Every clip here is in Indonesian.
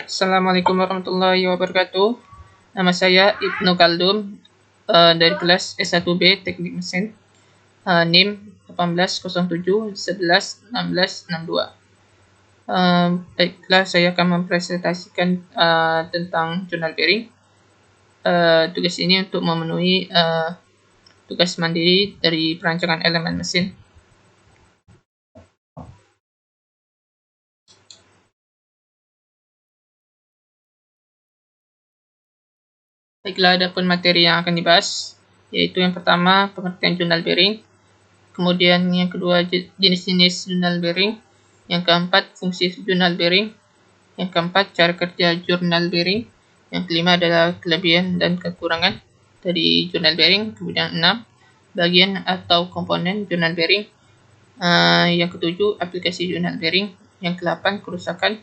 Assalamualaikum warahmatullahi wabarakatuh. Nama saya Ibnu Kaldum dari kelas S1B Teknik Mesin, NIM 1807111662. Baiklah, saya akan mempresentasikan tentang jurnal bearing. Tugas ini untuk memenuhi tugas mandiri dari perancangan elemen mesin. Baiklah, ada pun materi yang akan dibahas, yaitu yang pertama pengertian jurnal bearing, kemudian yang kedua jenis-jenis jurnal bearing, yang keempat fungsi jurnal bearing, yang keempat cara kerja jurnal bearing, yang kelima adalah kelebihan dan kekurangan dari jurnal bearing, kemudian 6 bagian atau komponen jurnal bearing, yang ketujuh aplikasi jurnal bearing, yang ke-8 kerusakan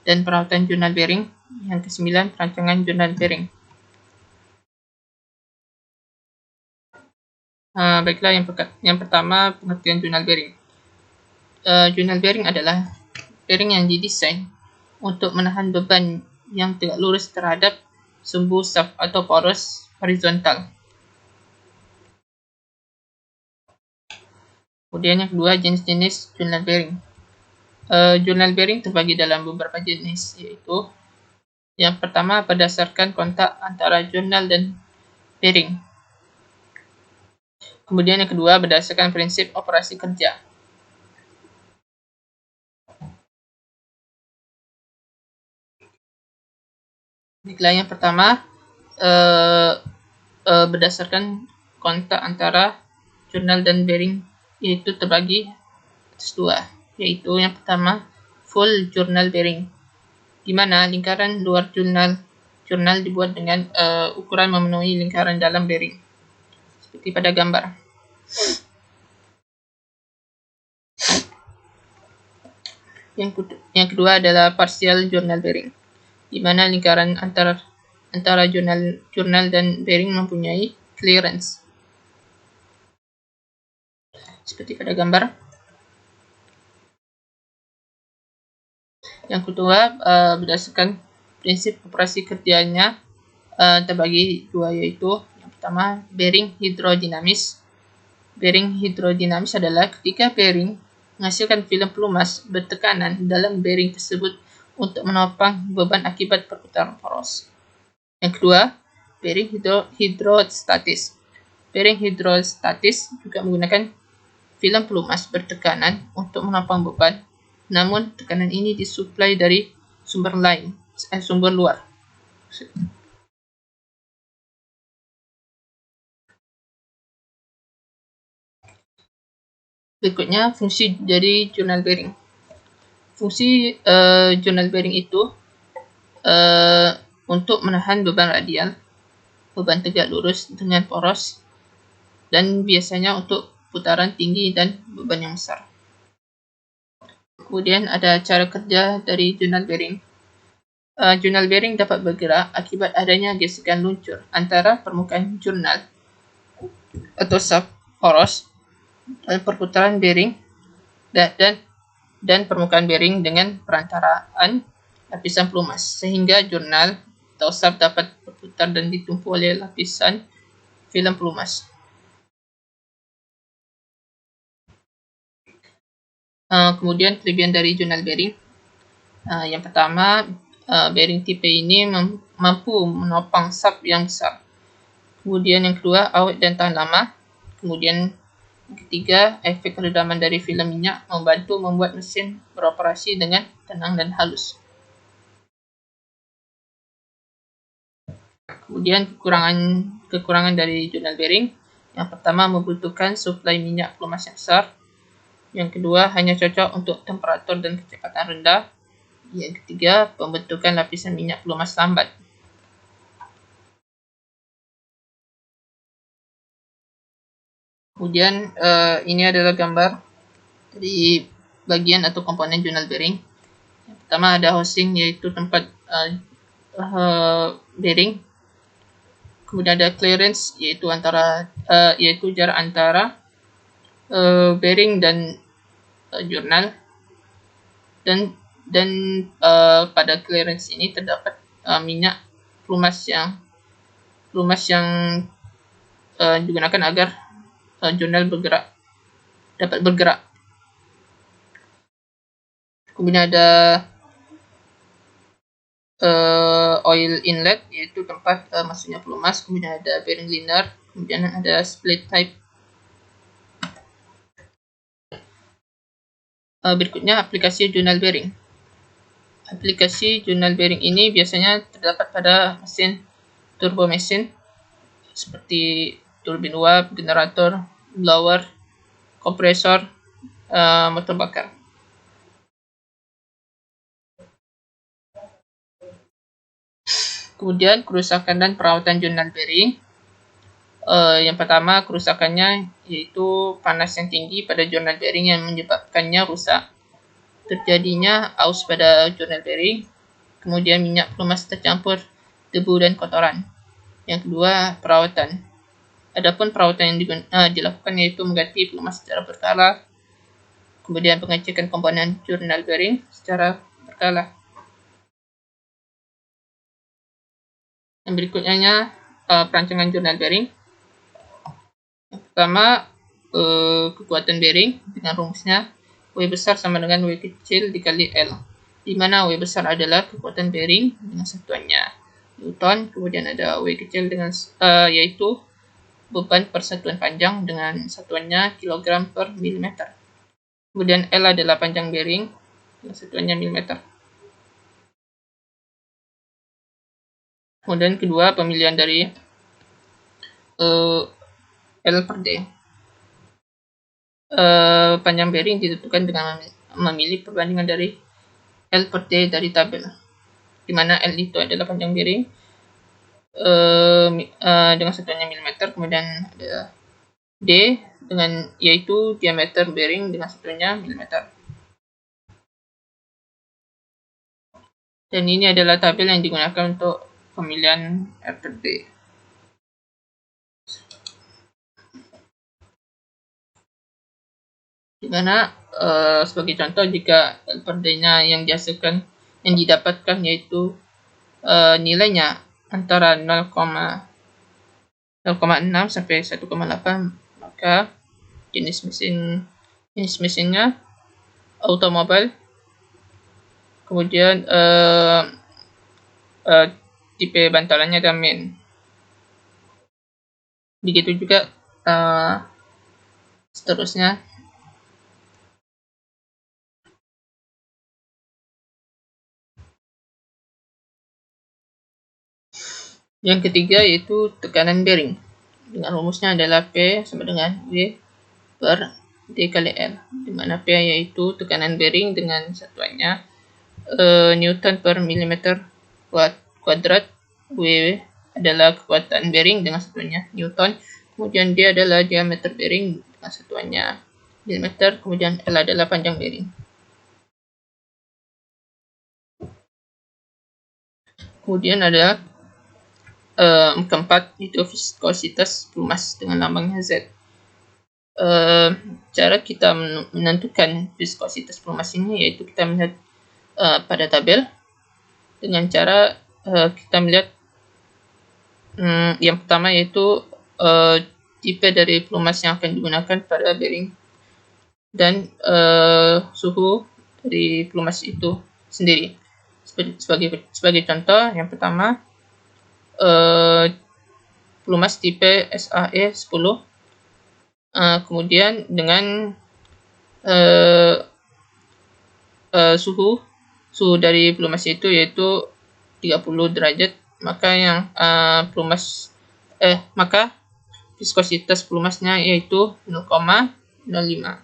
dan perawatan jurnal bearing, yang ke-9 perancangan jurnal bearing. Baiklah, yang pertama pengertian jurnal bearing. Jurnal bearing adalah bearing yang didesain untuk menahan beban yang tegak lurus terhadap sumbu shaft atau poros horizontal. Kemudian yang kedua, jenis-jenis jurnal bearing. Jurnal bearing terbagi dalam beberapa jenis, yaitu yang pertama berdasarkan kontak antara jurnal dan bearing. Kemudian yang kedua berdasarkan prinsip operasi kerja. Baiklah, yang pertama berdasarkan kontak antara jurnal dan bearing, yaitu terbagi atas dua, yaitu yang pertama full journal bearing, di mana lingkaran luar jurnal dibuat dengan ukuran memenuhi lingkaran dalam bearing, seperti pada gambar. Yang kedua adalah partial journal bearing, di mana lingkaran antara jurnal dan bearing mempunyai clearance, seperti pada gambar. Yang kedua berdasarkan prinsip operasi kerjanya terbagi dua, yaitu yang pertama bearing hidrodinamis. Bearing hidrodinamis adalah ketika bearing menghasilkan film pelumas bertekanan dalam bearing tersebut untuk menopang beban akibat perputaran poros. Yang kedua, bearing hidrostatis. Bearing hidrostatis juga menggunakan film pelumas bertekanan untuk menopang beban, namun tekanan ini disuplai dari sumber luar. Berikutnya, fungsi dari jurnal bearing. Fungsi jurnal bearing itu untuk menahan beban radial, beban tegak lurus dengan poros, dan biasanya untuk putaran tinggi dan beban yang besar. Kemudian ada cara kerja dari jurnal bearing. Jurnal bearing dapat bergerak akibat adanya gesekan luncur antara permukaan jurnal atau shaft poros dan perputaran bearing dan permukaan bearing dengan perantaraan lapisan pelumas, sehingga jurnal atau shaft dapat berputar dan ditumpu oleh lapisan film pelumas. Kemudian kelebihan dari jurnal bearing. Yang pertama, bearing tipe ini mampu menopang shaft yang besar. Kemudian yang kedua, awet dan tahan lama. Kemudian yang ketiga, efek redaman dari film minyak membantu membuat mesin beroperasi dengan tenang dan halus. Kemudian kekurangan dari jurnal bearing. Yang pertama, membutuhkan suplai minyak pelumas yang besar. Yang kedua, hanya cocok untuk temperatur dan kecepatan rendah. Yang ketiga, pembentukan lapisan minyak pelumas lambat. Kemudian ini adalah gambar dari bagian atau komponen jurnal bearing. Yang pertama ada housing, yaitu tempat bearing. Kemudian ada clearance, yaitu jarak antara bearing dan jurnal, dan dan pada clearance ini terdapat minyak pelumas yang digunakan agar jurnal dapat bergerak. Kemudian ada oil inlet, yaitu tempat masuknya pelumas. Kemudian ada bearing liner, kemudian ada split type. Berikutnya aplikasi jurnal bearing. Aplikasi jurnal bearing ini biasanya terdapat pada mesin turbo mesin seperti turbin uap, generator, blower, kompresor, motor bakar. Kemudian kerusakan dan perawatan jurnal bearing. Yang pertama, kerusakannya yaitu panas yang tinggi pada jurnal bearing yang menyebabkannya rusak. Terjadinya aus pada jurnal bearing. Kemudian minyak pelumas tercampur debu dan kotoran. Yang kedua, perawatan. Adapun perawatan yang dilakukan yaitu mengganti pelumas secara berkala. Kemudian pengecekan komponen jurnal bearing secara berkala. Yang berikutnya perancangan jurnal bearing. Yang pertama, kekuatan bearing dengan rumusnya W besar sama dengan W kecil dikali L, di mana W besar adalah kekuatan bearing dengan satuannya Newton, kemudian ada W kecil dengan yaitu beban per satuan panjang dengan satuannya kilogram per milimeter. Kemudian L adalah panjang bearing dengan satuannya milimeter. Kemudian kedua, pemilihan dari L per D. Panjang bearing ditentukan dengan memilih perbandingan dari L per D dari tabel, di mana L itu adalah panjang bearing dengan satuannya milimeter, kemudian ada D dengan yaitu diameter bearing dengan satuannya milimeter. Dan ini adalah tabel yang digunakan untuk pemilihan L per D. Dimana sebagai contoh, jika L per D-nya yang didapatkan yaitu nilainya antara 0,6 sampai 1,8, maka jenis mesinnya automobil. Kemudian tipe bantalannya ada main. Begitu juga seterusnya. Yang ketiga yaitu tekanan bearing. Dengan rumusnya adalah P sama dengan W per D kali L, di mana P yaitu tekanan bearing dengan satuannya Newton per milimeter kuadrat, W adalah kekuatan bearing dengan satuannya Newton, kemudian D adalah diameter bearing dengan satuannya milimeter, kemudian L adalah panjang bearing. Kemudian ada keempat, itu viskositas pelumas dengan lambangnya Z. Cara kita menentukan viskositas pelumas ini yaitu kita melihat pada tabel dengan cara kita melihat yang pertama yaitu tipe dari pelumas yang akan digunakan pada bearing dan suhu dari pelumas itu sendiri. Sebagai contoh, yang pertama pelumas tipe SAE 10, kemudian dengan suhu dari pelumas itu yaitu 30 derajat, maka maka viskositas pelumasnya yaitu 0,05.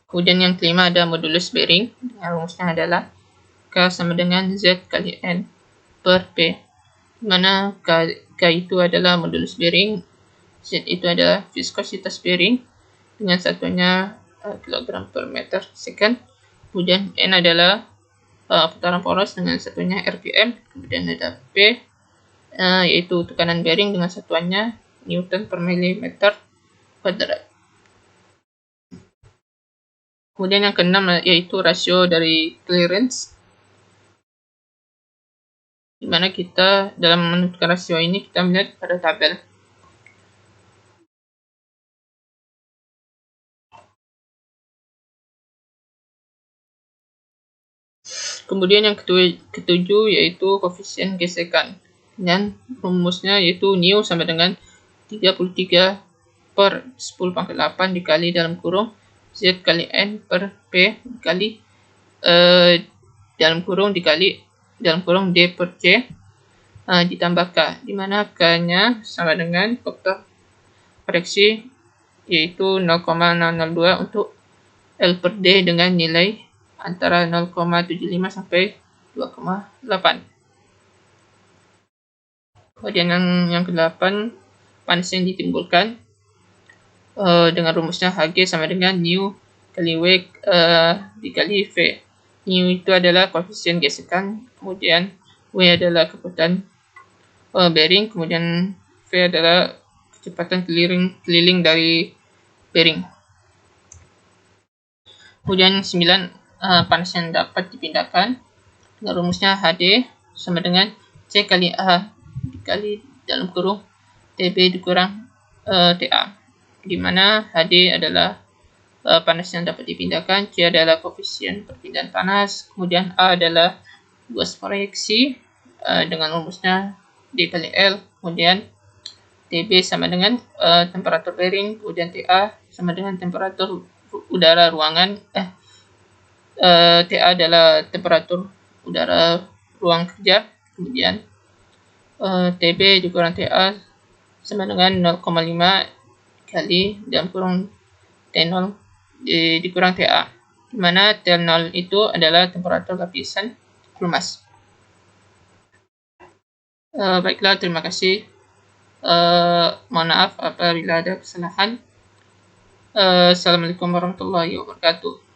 Kemudian yang kelima ada modulus bearing, yang rumusnya adalah K sama dengan Z kali N per P, di mana K itu adalah modulus bearing, Z itu adalah viskositas bearing dengan satuannya kilogram per meter second, kemudian N adalah putaran poros dengan satuannya RPM, kemudian ada P yaitu tekanan bearing dengan satuannya Newton per milimeter kuadrat. Kemudian yang keenam yaitu rasio dari clearance, di mana kita dalam menentukan rasio ini kita melihat pada tabel. Kemudian yang ketujuh yaitu koefisien gesekan, dan rumusnya yaitu nu sama dengan 33/10⁸ dikali dalam kurung z kali n per p dikali dalam kurung d per c ditambah k, di mana k-nya sama dengan faktor koreksi yaitu 0,002 untuk L per D dengan nilai antara 0,75 sampai 2,8. Kemudian yang ke-8, panas yang ditimbulkan dengan rumusnya Hg sama dengan nu kali W dikali V. Nu itu adalah koefisien gesekan, kemudian W adalah kekuatan bearing, kemudian V adalah kecepatan keliling dari bearing. Kemudian 9, panas yang dapat dipindahkan dengan rumusnya HD sama dengan C kali A dikali dalam kurung TB dikurang TA, di mana HD adalah panas yang dapat dipindahkan, C adalah koefisien perpindahan panas, kemudian A adalah luas proyeksi dengan rumusnya D kali L, kemudian TB sama dengan temperatur bearing, kemudian TA sama dengan temperatur udara ruangan. TA adalah temperatur udara ruang kerja, kemudian TB dikurang TA sama dengan 0,5 kali dalam kurung T0 dikurang TA, di mana T0 itu adalah temperatur lapisan pelumas. Baiklah, terima kasih. Mohon maaf apabila ada kesalahan. Assalamualaikum warahmatullahi wabarakatuh.